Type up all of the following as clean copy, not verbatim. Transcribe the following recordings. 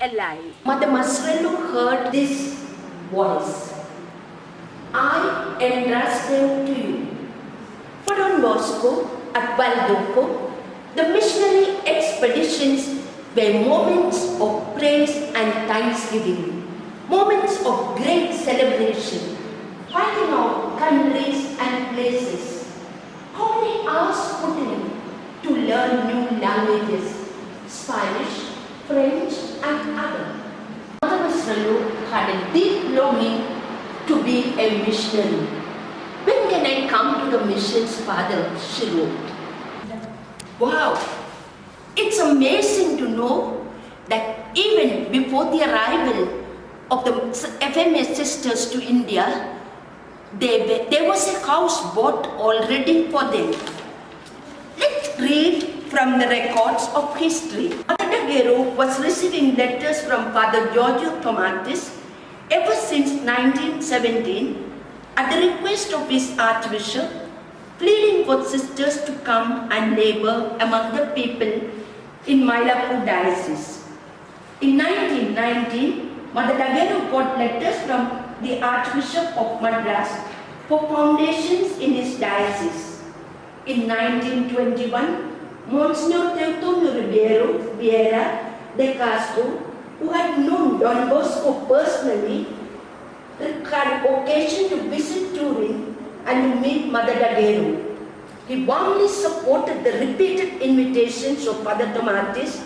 alive. Mother Masrelu heard this voice. I entrust them to you. For Don Bosco at Valdoco, the missionary expeditions were moments of praise and thanksgiving, moments of great celebration, finding out countries and places. How many hours put in to learn new languages, Spanish, French and other. Mother Masrelu had a deep longing to be a missionary. When can I come to the missions, Father? She wrote. Wow! It's amazing to know that even before the arrival of the FMA sisters to India, there was a house bought already for them. Let's read from the records of history. Mother Daguerre was receiving letters from Father Giorgio Tomatis ever since 1917 at the request of his Archbishop, pleading for sisters to come and labor among the people in Mylapore diocese. In 1919, Mother Daguerre got letters from the Archbishop of Madras for foundations in his diocese. In 1921, Monsignor Teotonio Ribeiro Vieira de Castro, who had known Don Bosco personally, had occasion to visit Turin and to meet Mother Daguerre. He warmly supported the repeated invitations of Father Tomatis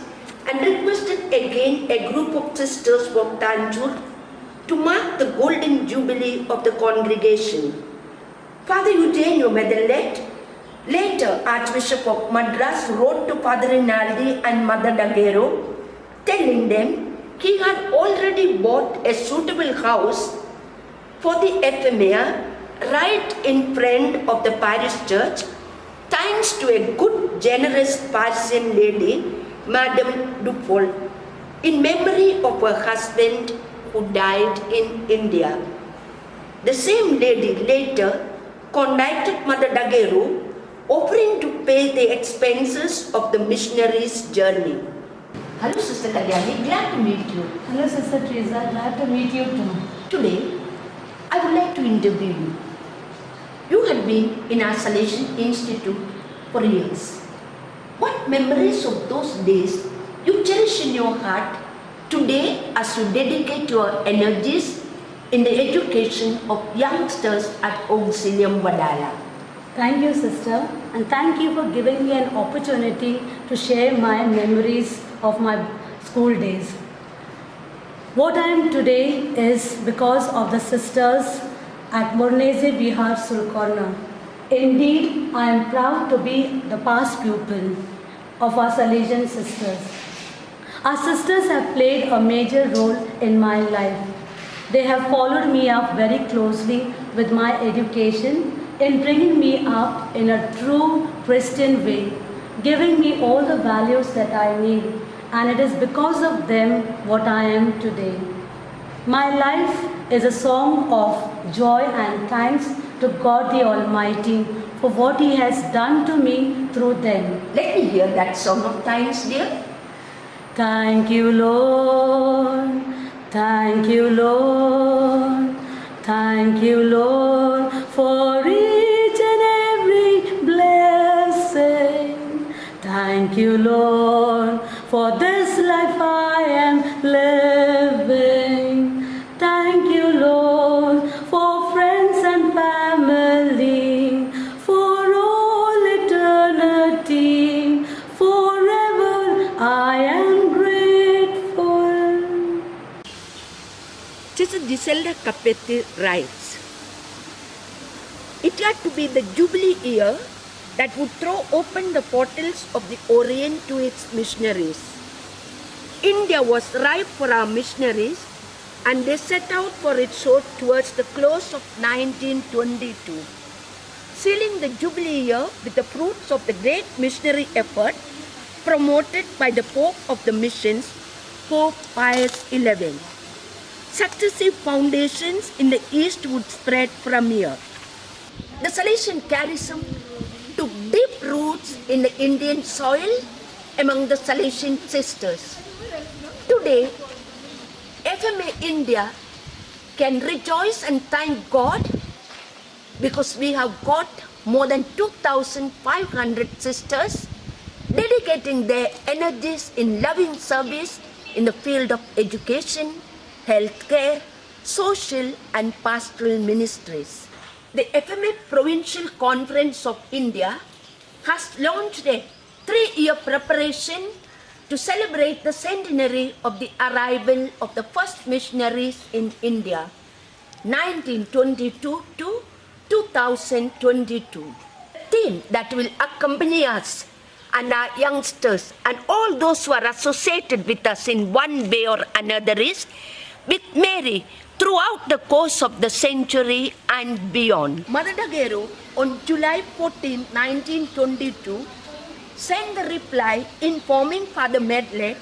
and requested again a group of sisters from Tanjore to mark the golden jubilee of the congregation. Father Eugenio Medellet, later Archbishop of Madras, wrote to Father Rinaldi and Mother Daguerre, telling them he had already bought a suitable house for the FMA right in front of the parish church, thanks to a good, generous Parisian lady, Madame Dufault, in memory of her husband who died in India. The same lady later contacted Mother Daguerre, offering to pay the expenses of the missionaries' journey. Hello, Sister Kalyani, glad to meet you. Hello, Sister Teresa, glad to meet you too. Today, I would like to interview you. You had been in our Salesian Institute for years. What memories of those days you cherish in your heart today as you dedicate your energies in the education of youngsters at Auxilium Vadala? Thank you, Sister, and thank you for giving me an opportunity to share my memories of my school days. What I am today is because of the sisters at Mornese Vihar Sulkorna. Indeed, I am proud to be the past pupil of our Salesian sisters. Our sisters have played a major role in my life. They have followed me up very closely with my education in bringing me up in a true Christian way, giving me all the values that I need, and it is because of them what I am today. My life is a song of joy and thanks to God the Almighty for what He has done to me through them. Let me hear that song of thanks, dear. Thank you, Lord. Thank you, Lord. Thank you, Lord, for each and every blessing. Thank you, Lord, for this life I am living. Thank you, Lord, for friends and family, for all eternity. Forever I am grateful. Sister Giselda Capetti writes, it had to be the Jubilee year that would throw open the portals of the Orient to its missionaries. India was ripe for our missionaries, and they set out for its shore towards the close of 1922, sealing the Jubilee year with the fruits of the great missionary effort promoted by the Pope of the Missions, Pope Pius XI. Successive foundations in the East would spread from here. The Salesian Charism took deep roots in the Indian soil among the Salesian sisters. Today, FMA India can rejoice and thank God because we have got more than 2,500 sisters dedicating their energies in loving service in the field of education, healthcare, social and pastoral ministries. The FMA Provincial Conference of India has launched a 3-year preparation to celebrate the centenary of the arrival of the first missionaries in India, 1922 to 2022. The theme that will accompany us and our youngsters and all those who are associated with us in one way or another is with Mary throughout the course of the century and beyond. Mother Daguerre on July 14, 1922 sent the reply informing Father Medley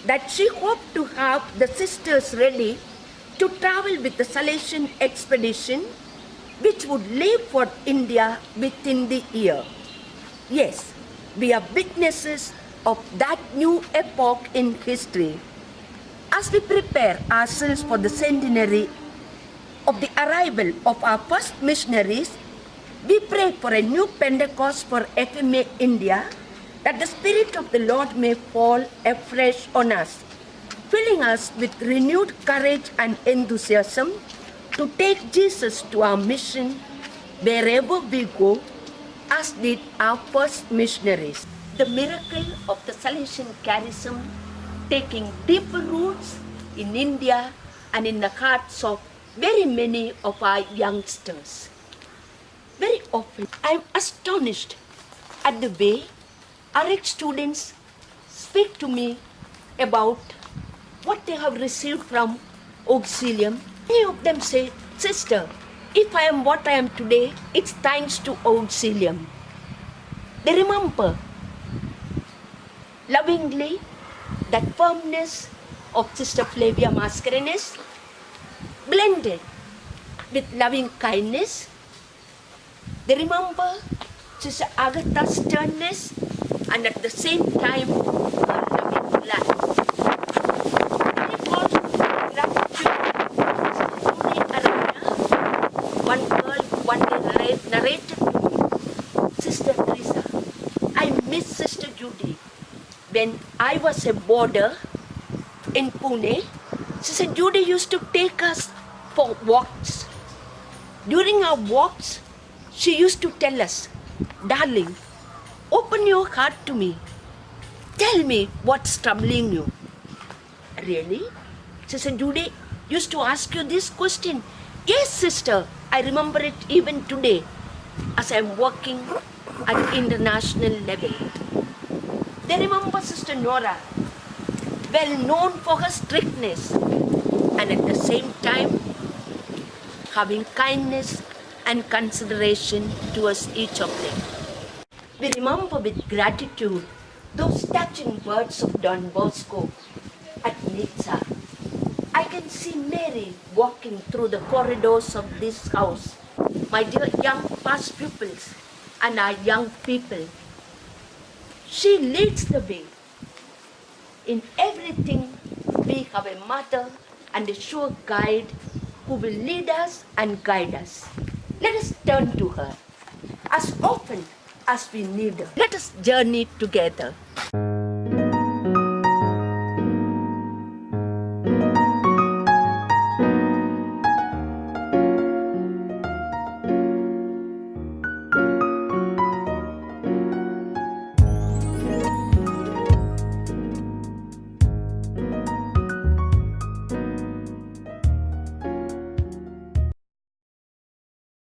that she hoped to have the sisters ready to travel with the Salesian expedition which would leave for India within the year. Yes, we are witnesses of that new epoch in history. As we prepare ourselves for the centenary of the arrival of our first missionaries, we pray for a new Pentecost for FMA India, that the Spirit of the Lord may fall afresh on us, filling us with renewed courage and enthusiasm to take Jesus to our mission wherever we go, as did our first missionaries. The miracle of the Salesian Charism taking deeper roots in India and in the hearts of very many of our youngsters. Very often, I am astonished at the way our students speak to me about what they have received from Auxilium. Many of them say, "Sister, if I am what I am today, it's thanks to Auxilium." They remember lovingly that firmness of Sister Flavia Mascarenes blended with loving kindness. They remember Sister Agatha's sternness and at the same time her loving light. They called gratitude. One girl one day narrated to me, "Sister Teresa, I miss Sister Judy. When I was a boarder in Pune, Sister Judy used to take us for walks. During our walks, she used to tell us, 'Darling, open your heart to me. Tell me what's troubling you.'" Really? Sister Judy used to ask you this question? Yes, sister, I remember it even today as I'm working at international level. They remember Sister Nora, well known for her strictness and at the same time having kindness and consideration towards each of them. We remember with gratitude those touching words of Don Bosco at Nizza. I can see Mary walking through the corridors of this house, my dear young past pupils and our young people. She leads the way. In everything, we have a mother and a sure guide who will lead us and guide us. Let us turn to her as often as we need her. Let us journey together.